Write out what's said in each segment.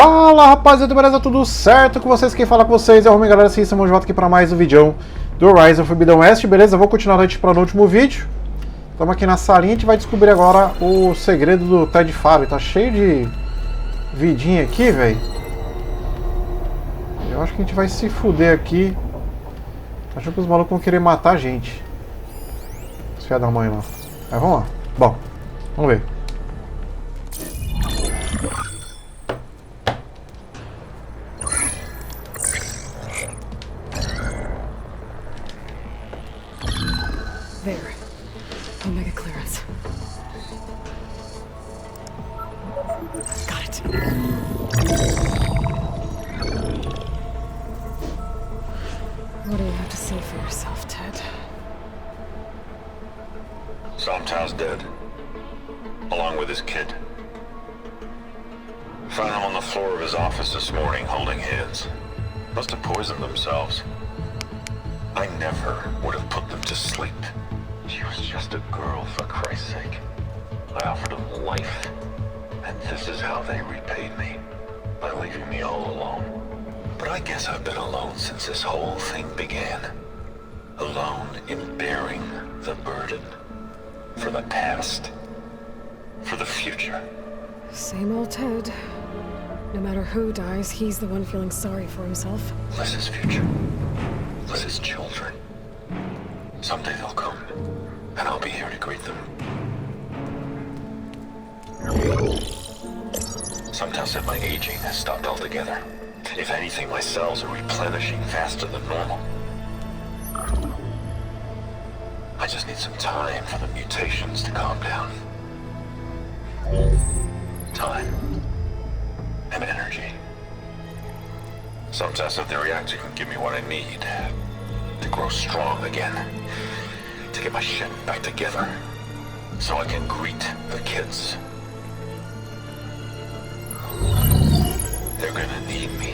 Fala rapaziada, beleza? Tudo certo com vocês? Quem fala com vocês é o Rumi, galera. Sim, estamos de volta aqui para mais um vídeo do Oeste Proibido, Oeste, beleza? Vou continuar a gente para o último vídeo. Estamos aqui na salinha, a gente vai descobrir agora o segredo do Ted FARO. Tá cheio de vidinha aqui, velho. Eu acho que a gente vai se fuder aqui. Acho que os malucos vão querer matar a gente. Os filha da mãe lá. Mas vamos lá. Bom, vamos ver. There. Omega clearance. Got it. What do you have to say for yourself, Ted? Somtown's dead. Along with his kid. Found him on the floor of his office this morning, holding hands. Must have poisoned themselves. I never would have put them to sleep. She was just a girl, for Christ's sake. I offered them life, and this is how they repaid me, by leaving me all alone. But I guess I've been alone since this whole thing began. Alone in bearing the burden. For the past. For the future. Same old Ted. No matter who dies, he's the one feeling sorry for himself. Liz's future. Liz's children. Someday they'll come, and I'll be here to greet them. Sometimes said my aging has stopped altogether. If anything, my cells are replenishing faster than normal. I just need some time for the mutations to calm down. Time. And energy. Sometimes if the reactor can give me what I need to grow strong again. To get my shit back together. So I can greet the kids. They're gonna need me.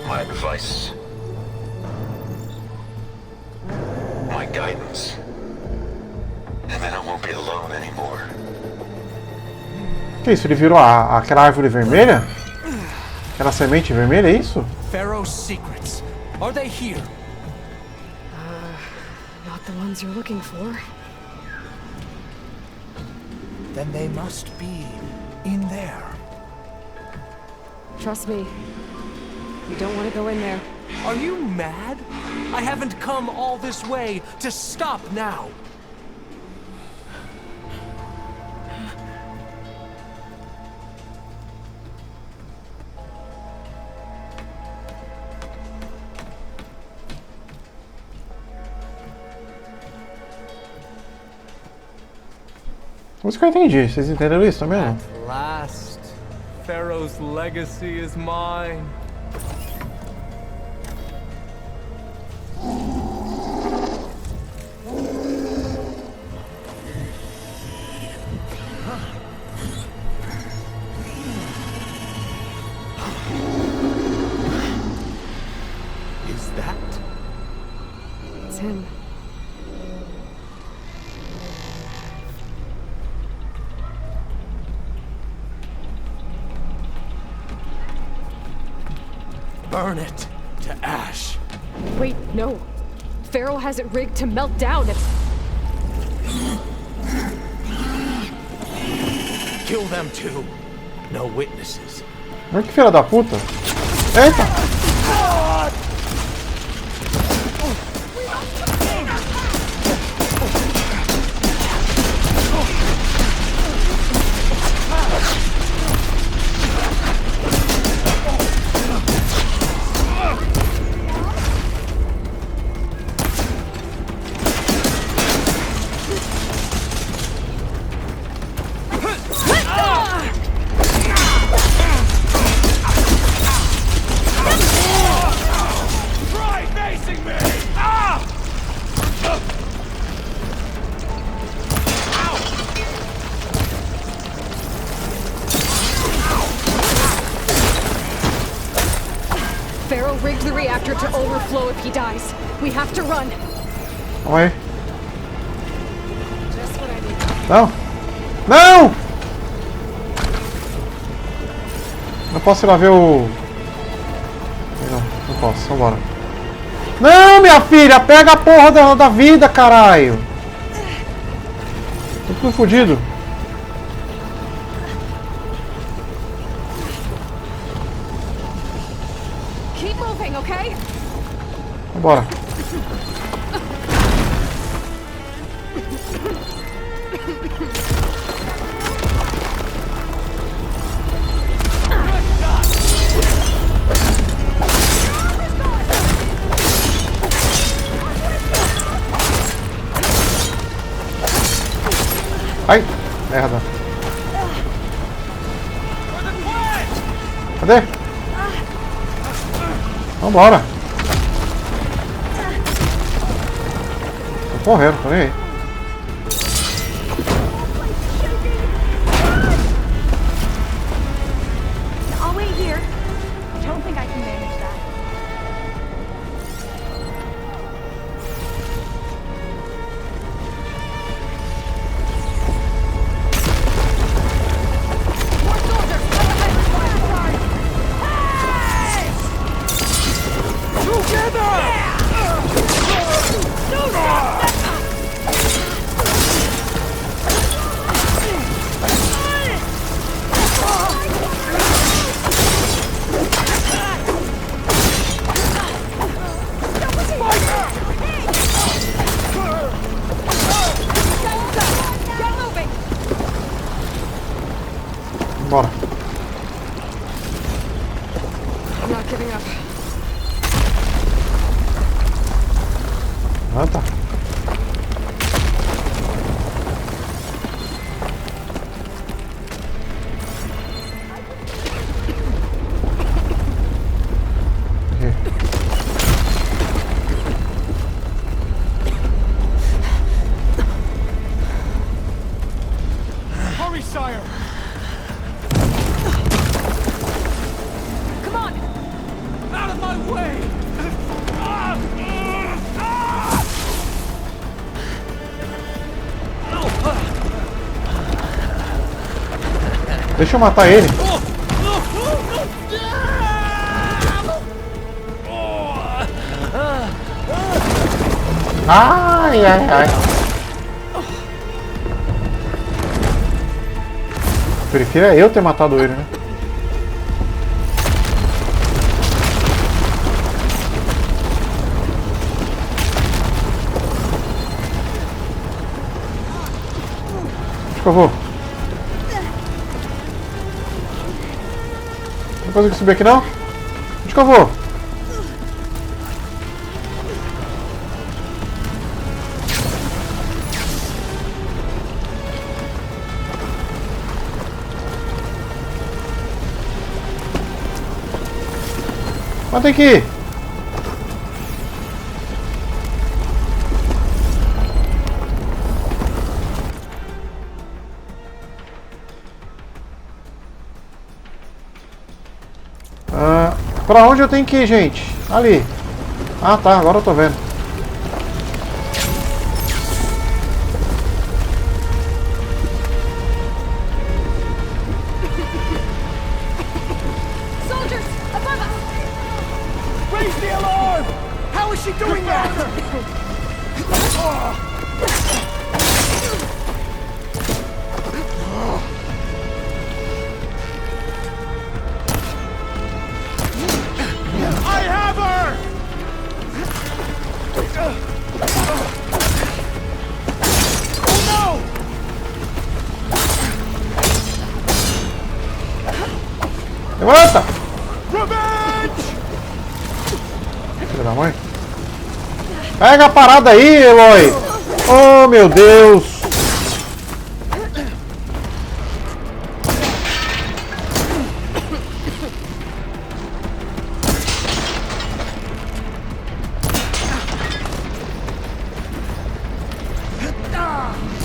My advice. My guidance. And then I won't be alone anymore. Que isso? Ele virou aquela árvore vermelha? Aquela semente vermelha, é isso? Pharaoh's secrets. Are they here? Not the ones you're looking for. Then they must be in there. Trust me. You don't want to go in there. Are you mad? I haven't come all this way to stop now. Isso que eu entendi. Vocês entenderam isso também? Não? At last, Pharaoh's legacy is mine. Is that? It's him. Burn it to ash. Wait, no. Pharaoh has it rigged to melt down. Kill them too. No witnesses. Olha que filha da puta. Eita! Pharaoh rigged the reactor to overflow if he dies. We have to run. Oi. Just what I need. Não! Não! Eu posso ir lá ver o... Não posso, vambora. Não, minha filha, pega a porra da vida, caralho. Tô tudo fodido. Keep moving, okay? Vambora. Ai, merda. Cadê? Vambora. Tô correndo, tô nem aí. I'll wait here. Don't think I can manage that. More soldiers! Bora. I'm not giving up. Ah, tá. Hurry, sire! Come on! Out of my way! Deixa eu matar ele. Ai, ai, ai. Prefiro eu ter matado ele, né? Por favor. Não consigo subir aqui não? Onde que eu vou? Mas tem que ir. Pra onde eu tenho que ir, gente? Ali. Ah, tá. Agora eu tô vendo. Soldiers! Above us! Raise the alarm! How is she doing that? I have her! Oh no! Levanta! Revenge! Filha da mãe. Pega a parada aí, Aloy! Oh, meu Deus!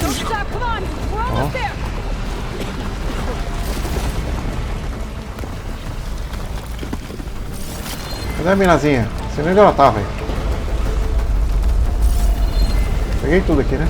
Don't stop! Come on! We're almost there! Cadê a minazinha? Você nem onde ela tá, velho. Peguei tudo aqui, né?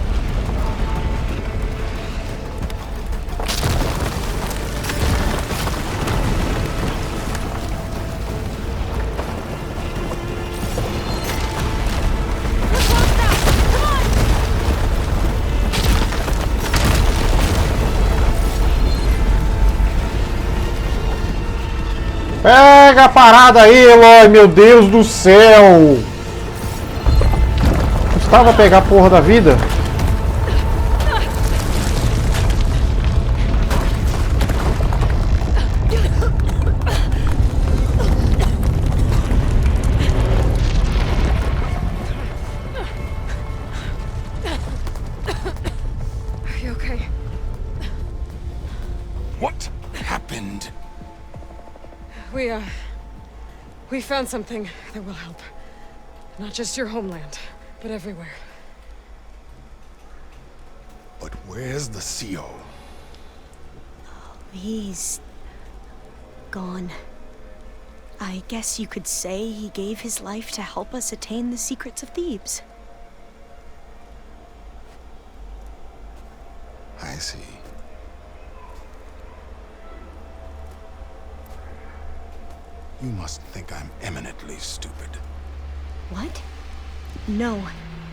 Pega a parada aí, Aloy, meu Deus do céu! Custava pegar a porra da vida? Are you okay? What happened? We found something that will help. Not just your homeland, but everywhere. But where's the CO? He's gone. I guess you could say he gave his life to help us attain the secrets of Thebes. I see. You must think I'm eminently stupid. What? No.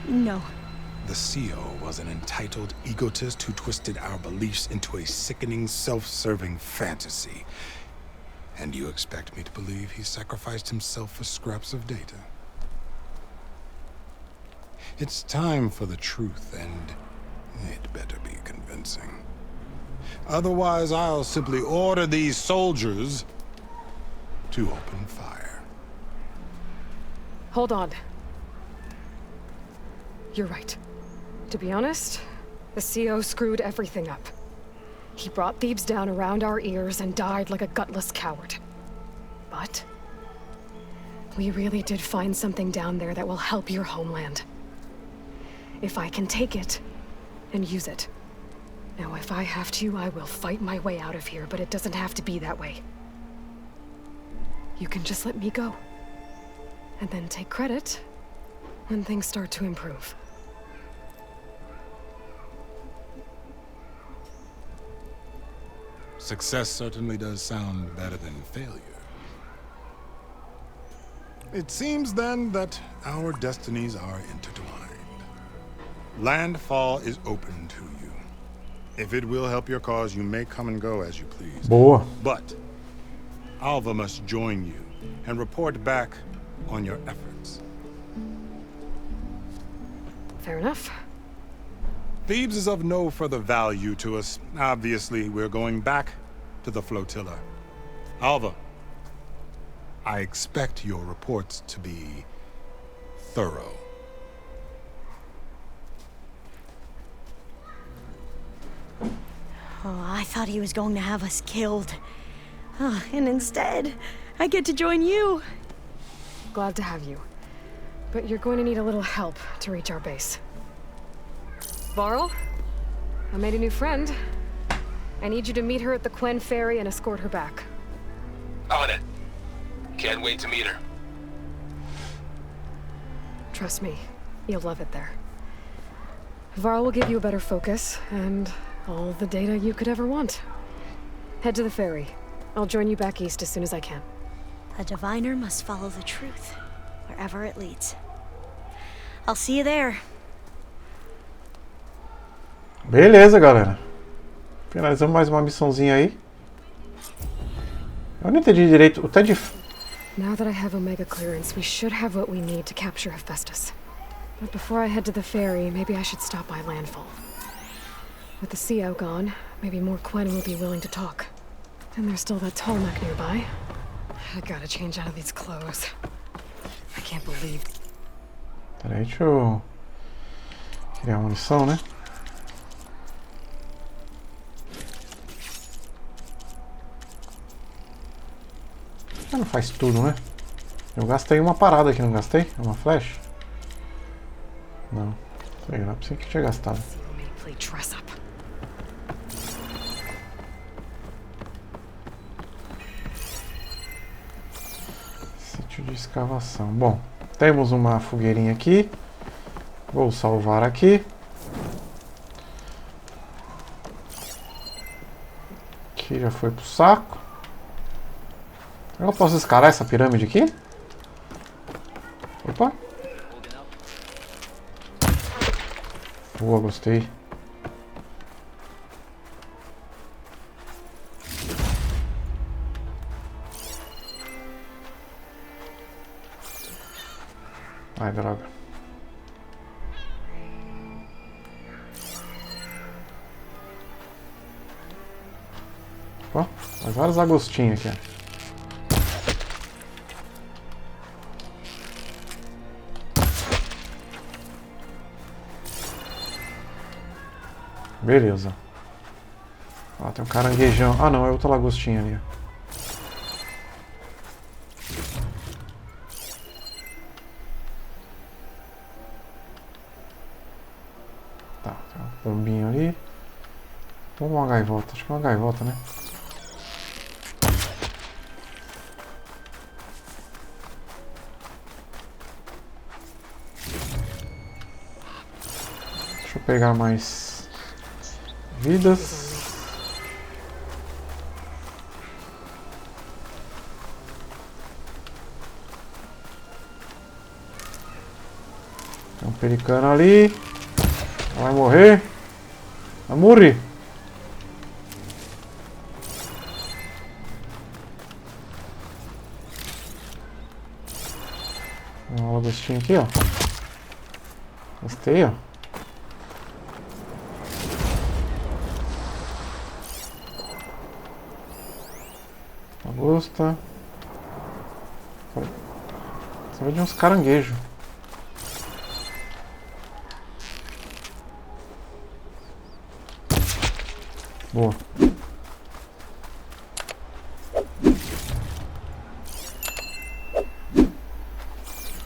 No. The CO was an entitled egotist who twisted our beliefs into a sickening, self-serving fantasy. And you expect me to believe he sacrificed himself for scraps of data? It's time for the truth, and it better be convincing. Otherwise, I'll simply order these soldiers to open fire. Hold on. You're right. To be honest, the CO screwed everything up. He brought Thebes down around our ears and died like a gutless coward. But we really did find something down there that will help your homeland. If I can take it and use it. Now, if I have to, I will fight my way out of here, but it doesn't have to be that way. You can just let me go. And then take credit when things start to improve. Success certainly does sound better than failure. It seems then that our destinies are intertwined. Landfall is open to you. If it will help your cause, you may come and go as you please. Boa. But Alva must join you and report back on your efforts. Fair enough. Thebes is of no further value to us. Obviously, we're going back to the flotilla. Alva, I expect your reports to be thorough. Oh, I thought he was going to have us killed. Oh, and instead, I get to join you. Glad to have you. But you're going to need a little help to reach our base. Varl, I made a new friend. I need you to meet her at the Quen Ferry and escort her back. On it. Can't wait to meet her. Trust me, you'll love it there. Varl will give you a better focus, and all the data you could ever want. Head to the ferry. I'll join you back east as soon as I can. A diviner must follow the truth, wherever it leads. I'll see you there. Beleza, galera. Finalizamos mais uma missãozinha aí. Eu não entendi direito. O Ted... Now that I have Omega clearance, we should have what we need to capture Hephaestus. But before I head to the ferry, maybe I should stop by Landfall. With the CO gone, maybe more Quen will be willing to talk. And there's still that tall mech nearby. I gotta change out of these clothes. I can't believe... Peraí, deixa eu... criar munição, né? Não faz tudo, né? Eu gastei uma parada aqui, não gastei? Uma flash? Não. Sei lá, pensei que tinha gastado. Sítio de escavação. Bom, temos uma fogueirinha aqui. Vou salvar aqui. Aqui já foi pro saco. Eu posso escalar essa pirâmide aqui? Opa! Boa, gostei. Ai, droga. Ó, faz vários agostinhos aqui, ó. Beleza. Ó, tem um caranguejão. Ah, não, é outra lagostinha ali. Tá, tem um pombinho ali. Vamos uma gaivota. Acho que é uma gaivota, né? Deixa eu pegar mais vidas. Tem um pelicano ali. Vai morrer. Vai morrer. Um lagostinho aqui, ó. Gostei, ó. Lagosta. Só vai de uns caranguejos. Boa.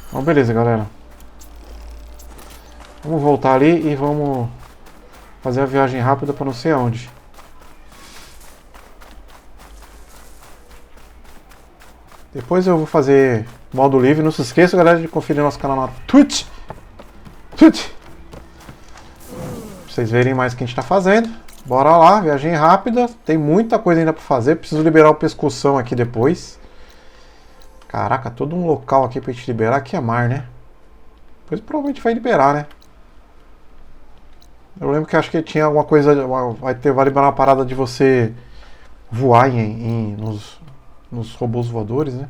Então, beleza, galera. Vamos voltar ali e vamos fazer a viagem rápida para não sei aonde. Depois eu vou fazer modo livre. Não se esqueça, galera, de conferir nosso canal na Twitch. Pra vocês verem mais o que a gente está fazendo. Bora lá, viagem rápida. Tem muita coisa ainda para fazer. Preciso liberar o pescoção aqui depois. Caraca, todo um local aqui pra gente liberar. Aqui é mar, né? Depois provavelmente vai liberar, né? Eu lembro que acho que tinha alguma coisa... Vai liberar uma parada de você voar nos robôs voadores, né?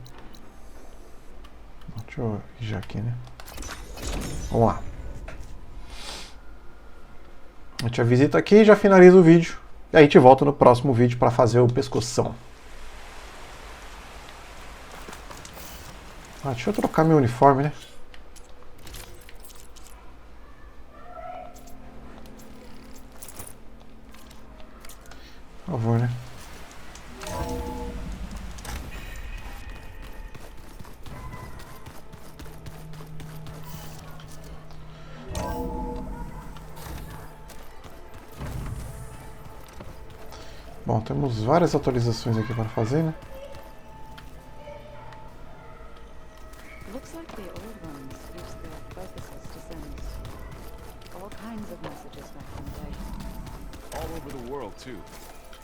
Deixa eu ir já aqui, né? Vamos lá. A gente já visita aqui e já finaliza o vídeo. E aí a gente volta no próximo vídeo para fazer o pescoção. Ah, deixa eu trocar meu uniforme, né? Por favor, né? Bom, temos várias atualizações aqui para fazer, né? Looks like the old ones use their focuses to send all kinds of messages back in the day. All over the world, too.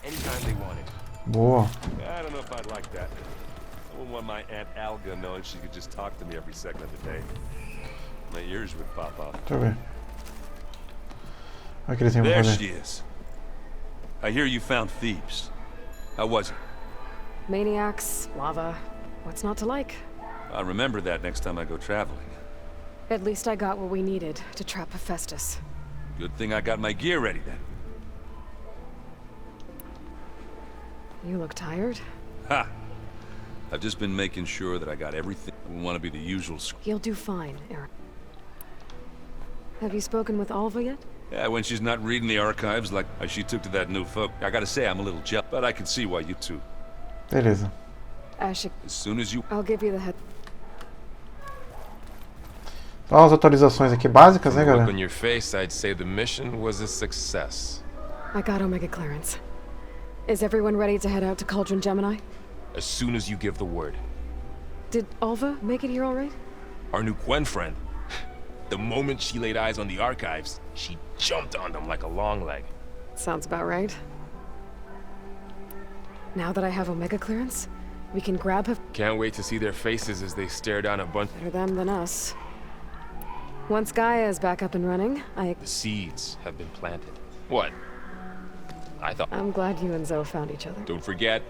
Anytime they want it. Boa. I don't know if I'd like that. I wouldn't want my Aunt Alga knowing she could just talk to me every second of the day. My ears would pop off. Deixa eu ver. Olha o que eles iam There fazer. she is. I hear you found thieves. How was it? Maniacs, lava. What's not to like? I'll remember that next time I go traveling. At least I got what we needed to trap Hephaestus. Good thing I got my gear ready then. You look tired. Ha! I've just been making sure that I got everything. I wouldn't want to be the usual You'll do fine, Eric. Have you spoken with Alva yet? Yeah, when she's not reading the archives like she took to that new folk. I gotta say, I'm a little jealous, but I can see why you two. Beleza. Ashik, As soon as you... I'll give you the head. Então as atualizações aqui básicas, né, Look galera? on your face, I'd say the mission was a success. I got Omega clearance. Is everyone ready to head out to Cauldron Gemini? As soon as you give the word. Did Alva make it here all right? Our new Quen friend. The moment she laid eyes on the archives, she jumped on them like a long leg. Sounds about right. Now that I have Omega clearance, we can grab her. Can't wait to see their faces as they stare down a bunch. Better them than us. Once Gaia is back up and running, The seeds have been planted. What? I thought... I'm glad you and Zoe found each other. Don't forget,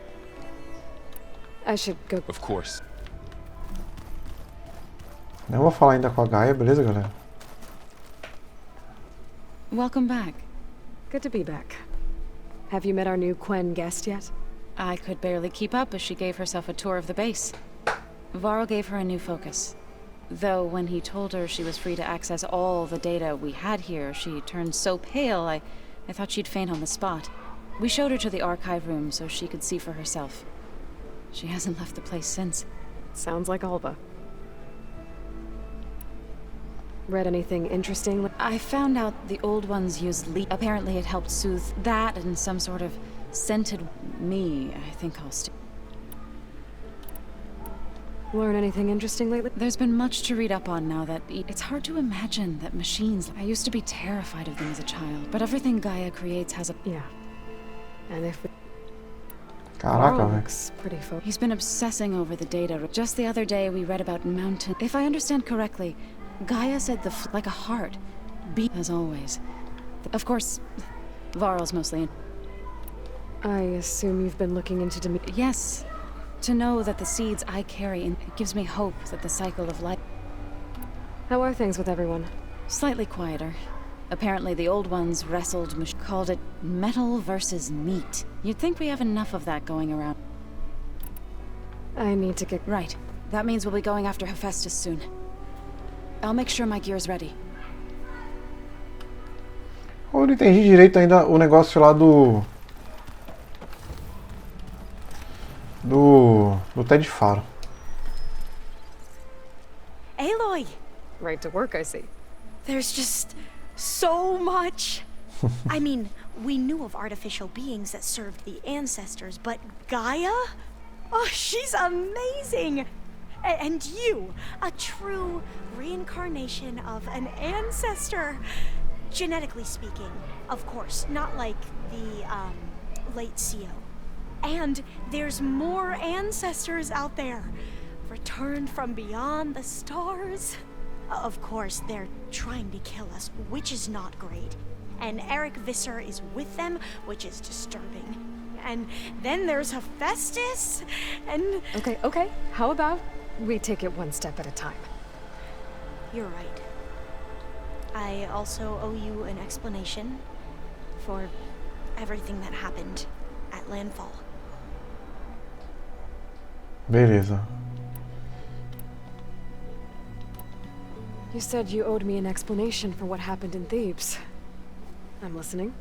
I should go. of course. Eu vou falar ainda com a Gaia, beleza, galera? Welcome back. Good to be back. Have you met our new Quen guest yet? I could barely keep up as she gave herself a tour of the base. Varl gave her a new focus. Though when he told her she was free to access all the data we had here, she turned so pale I thought she'd faint on the spot. We showed her to the archive room so she could see for herself. She hasn't left the place since. Sounds like Alba. Read anything interesting? I found out the old ones used leaf. Apparently it helped soothe that and some sort of scented me. I think I'll stay. Learn anything interesting lately? There's been much to read up on now that it's hard to imagine that machines. I used to be terrified of them as a child, but everything Gaia creates has a. Yeah. And if we... Caraca, velho. looks pretty focused. He's been obsessing over the data. Just the other day we read about mountain. If I understand correctly, Gaia said like a heart, beat as always. Of course, Varl's mostly in. I assume you've been looking into Yes. To know that the seeds I carry it gives me hope that the cycle of life. How are things with everyone? Slightly quieter. Apparently the old ones called it metal versus meat. You'd think we have enough of that going around. I need to get... Right. That means we'll be going after Hephaestus soon. I'll make sure my gear's ready. Eu não entendi direito ainda o negócio lá do Ted Faro. Aloy! Right to work, I see. There's just so much. I mean, we knew of artificial beings that served the ancestors, but Gaia? Oh, she's amazing! And you, a true reincarnation of an ancestor. Genetically speaking, of course, not like the, late CO. And there's more ancestors out there, returned from beyond the stars. Of course, they're trying to kill us, which is not great. And Eric Visser is with them, which is disturbing. And then there's Hephaestus, and... Okay. How about we take it one step at a time? You're right. I also owe you an explanation for everything that happened at landfall. Beleza. You said you owed me an explanation for what happened in Thebes. I'm listening.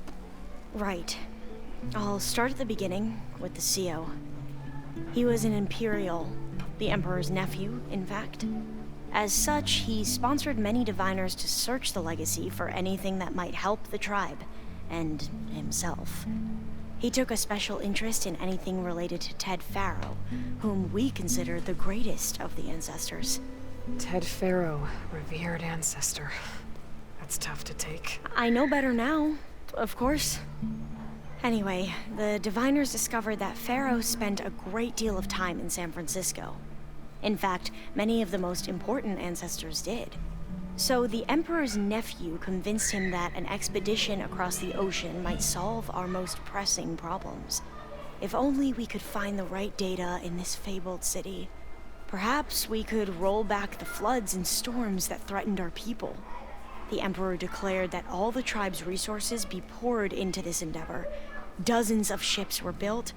Right. I'll start at the beginning with the CO. He was an Imperial, the Emperor's nephew, in fact. As such, he sponsored many diviners to search the legacy for anything that might help the tribe, and himself. He took a special interest in anything related to Ted Faro, whom we consider the greatest of the ancestors. Ted Faro, revered ancestor. That's tough to take. I know better now, of course. Anyway, the diviners discovered that Faro spent a great deal of time in San Francisco. In fact, many of the most important ancestors did. So the Emperor's nephew convinced him that an expedition across the ocean might solve our most pressing problems. If only we could find the right data in this fabled city, perhaps we could roll back the floods and storms that threatened our people. The Emperor declared that all the tribe's resources be poured into this endeavor. Dozens of ships were built,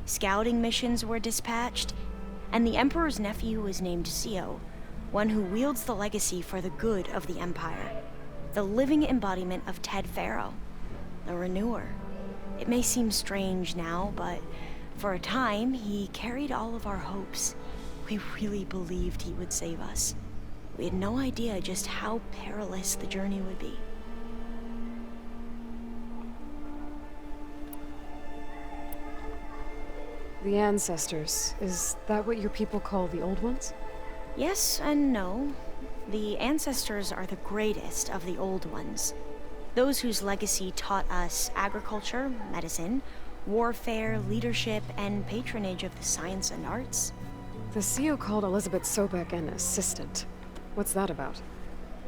scouting missions were dispatched, and the Emperor's nephew was named CO, one who wields the legacy for the good of the Empire. The living embodiment of Ted Faro, the Renewer. It may seem strange now, but for a time, he carried all of our hopes. We really believed he would save us. We had no idea just how perilous the journey would be. The ancestors, is that what your people call the old ones? Yes and no. The ancestors are the greatest of the old ones. Those whose legacy taught us agriculture, medicine, warfare, leadership, and patronage of the science and arts. The CEO called Elizabeth Sobek an assistant. What's that about?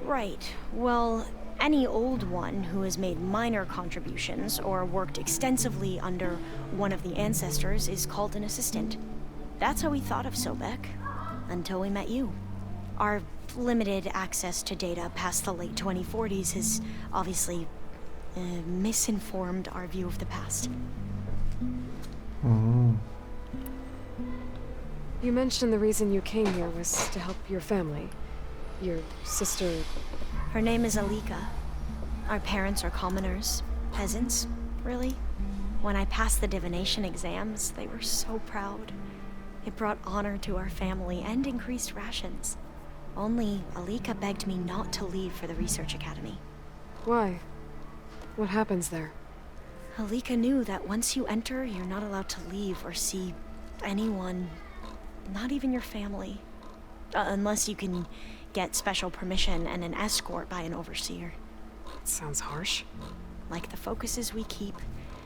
Right. Well, any old one who has made minor contributions or worked extensively under one of the ancestors is called an assistant. That's how we thought of Sobek, until we met you. Our limited access to data past the late 2040s has obviously misinformed our view of the past. You mentioned the reason you came here was to help your family. Your sister... Her name is Alika. Our parents are commoners. Peasants, really. When I passed the divination exams, they were so proud. It brought honor to our family and increased rations. Only Alika begged me not to leave for the research academy. Why? What happens there? Alika knew that once you enter, you're not allowed to leave or see anyone, not even your family. Unless you can get special permission and an escort by an overseer. That sounds harsh. Like the focuses we keep,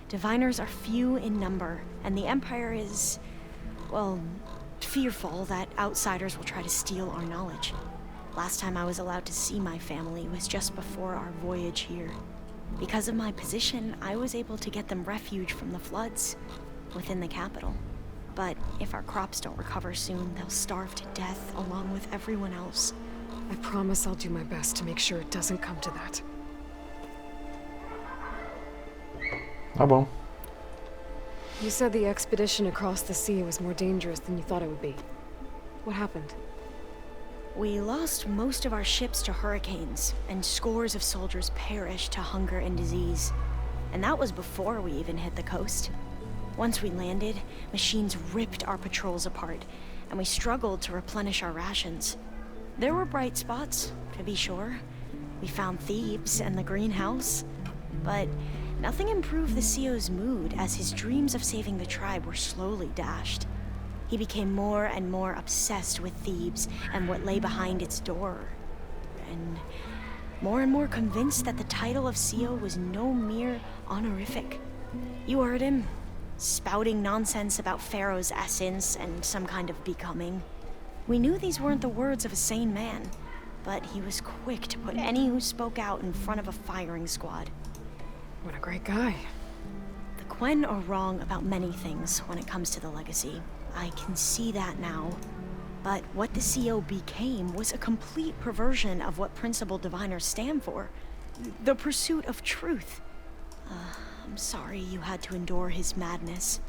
diviners are few in number, and the Empire is, well, fearful that outsiders will try to steal our knowledge. Last time I was allowed to see my family was just before our voyage here. Because of my position, I was able to get them refuge from the floods within the capital. But if our crops don't recover soon, they'll starve to death along with everyone else. I promise I'll do my best to make sure it doesn't come to that. Tá bom. You said the expedition across the sea was more dangerous than you thought it would be. What happened? We lost most of our ships to hurricanes, and scores of soldiers perished to hunger and disease. And that was before we even hit the coast. Once we landed, machines ripped our patrols apart, and we struggled to replenish our rations. There were bright spots, to be sure. We found Thebes and the greenhouse, but nothing improved the CEO's mood as his dreams of saving the tribe were slowly dashed. He became more and more obsessed with Thebes and what lay behind its door, and more convinced that the title of CEO was no mere honorific. You heard him, spouting nonsense about Pharaoh's essence and some kind of becoming. We knew these weren't the words of a sane man, but he was quick to put any who spoke out in front of a firing squad. What a great guy. The Quen are wrong about many things when it comes to the legacy. I can see that now. But what the CEO became was a complete perversion of what principled diviners stand for. The pursuit of truth. I'm sorry you had to endure his madness.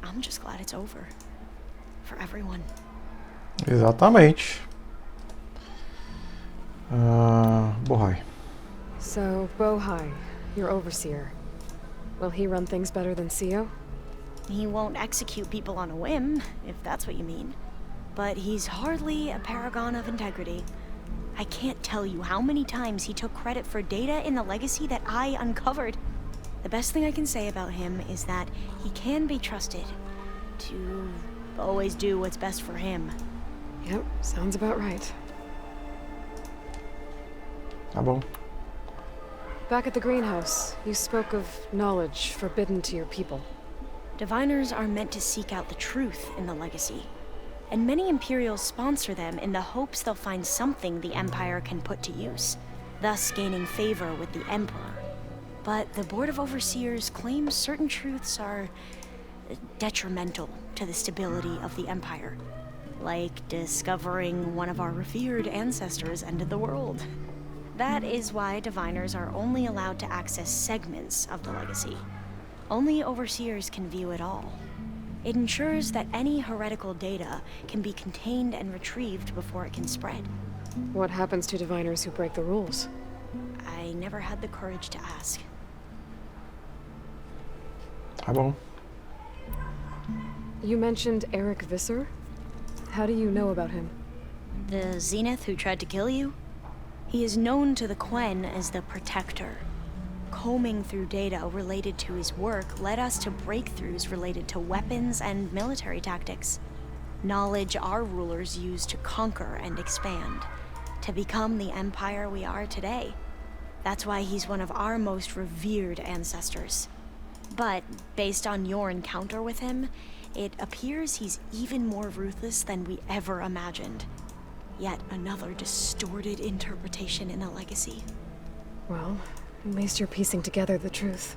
I'm just glad it's over. For everyone. Exatamente. Bohai. So, Bohai, your overseer. Will he run things better than CEO? He won't execute people on a whim, if that's what you mean. But he's hardly a paragon of integrity. I can't tell you how many times he took credit for data in the legacy that I uncovered. The best thing I can say about him is that he can be trusted to always do what's best for him. Yep, sounds about right. Tá bom. Back at the greenhouse, you spoke of knowledge forbidden to your people. Diviners are meant to seek out the truth in the legacy, and many Imperials sponsor them in the hopes they'll find something the Empire can put to use, thus gaining favor with the Emperor. But the Board of Overseers claims certain truths are detrimental to the stability of the Empire, like discovering one of our revered ancestors ended the world. That is why diviners are only allowed to access segments of the legacy. Only overseers can view it all. It ensures that any heretical data can be contained and retrieved before it can spread. What happens to diviners who break the rules? I never had the courage to ask. Tá bom. You mentioned Eric Visser? How do you know about him? The Zenith who tried to kill you? He is known to the Quen as the Protector. Combing through data related to his work led us to breakthroughs related to weapons and military tactics. Knowledge our rulers used to conquer and expand, to become the empire we are today. That's why he's one of our most revered ancestors. But, based on your encounter with him, it appears he's even more ruthless than we ever imagined. Yet another distorted interpretation in the legacy. Well, at least you're piecing together the truth.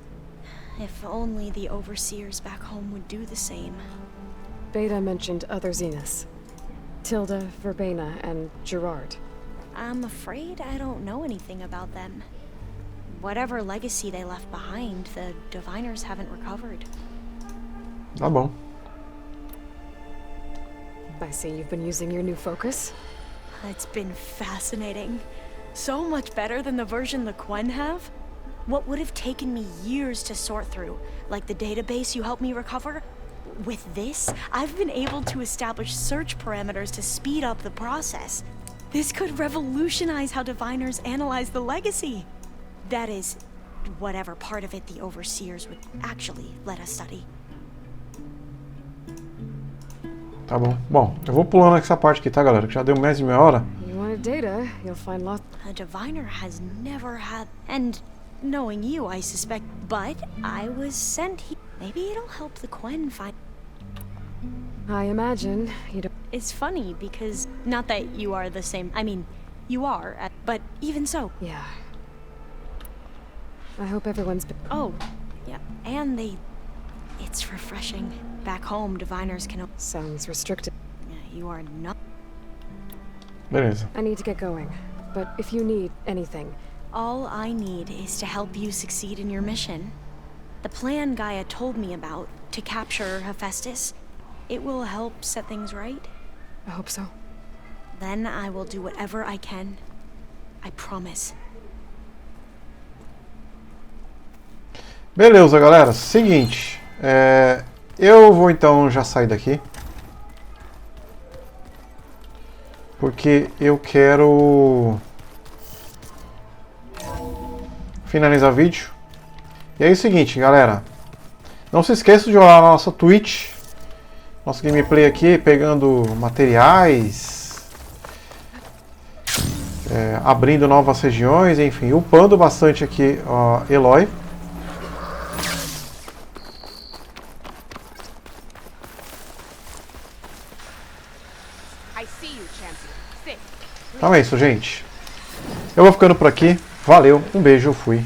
If only the overseers back home would do the same. Beta mentioned other Zeniths. Tilda, Verbena, and Gerard. I'm afraid I don't know anything about them. Whatever legacy they left behind, the diviners haven't recovered. Tá bom. I see you've been using your new focus. It's been fascinating. So much better than the version the Quen have. What would have taken me years to sort through, like the database you helped me recover, with this, I've been able to establish search parameters to speed up the process. This could revolutionize how diviners analyze the legacy. That is, whatever part of it the overseers would actually let us study. Tá bom. Bom, eu vou pulando essa parte aqui, tá, galera? Que já deu mais de meia hora. You wanted data, you'll find lots. A diviner has never had... And knowing you, I suspect... But I was sent here. Maybe it'll help the Quen find... I imagine you don't... It's funny because... Not that you are the same... I mean, you are, but even so... Yeah. I hope everyone's been... Oh, yeah. And they... It's refreshing. Back home, diviners can... Sounds restricted. Yeah, you are not... Beleza. I need to get going, but if you need anything... All I need is to help you succeed in your mission. The plan Gaia told me about, to capture Hephaestus, it will help set things right. I hope so. Then I will do whatever I can. I promise. Beleza, galera. Seguinte. Eu vou então já sair daqui. Porque eu quero finalizar o vídeo. E é o seguinte, galera. Não se esqueça de olhar na nossa Twitch. Nosso gameplay aqui, pegando materiais. Abrindo novas regiões, enfim. Upando bastante aqui a Aloy. Então é isso, gente. Eu vou ficando por aqui. Valeu, um beijo, eu fui.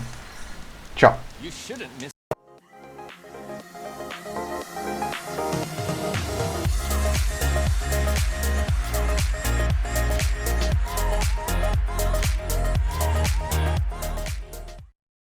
Tchau.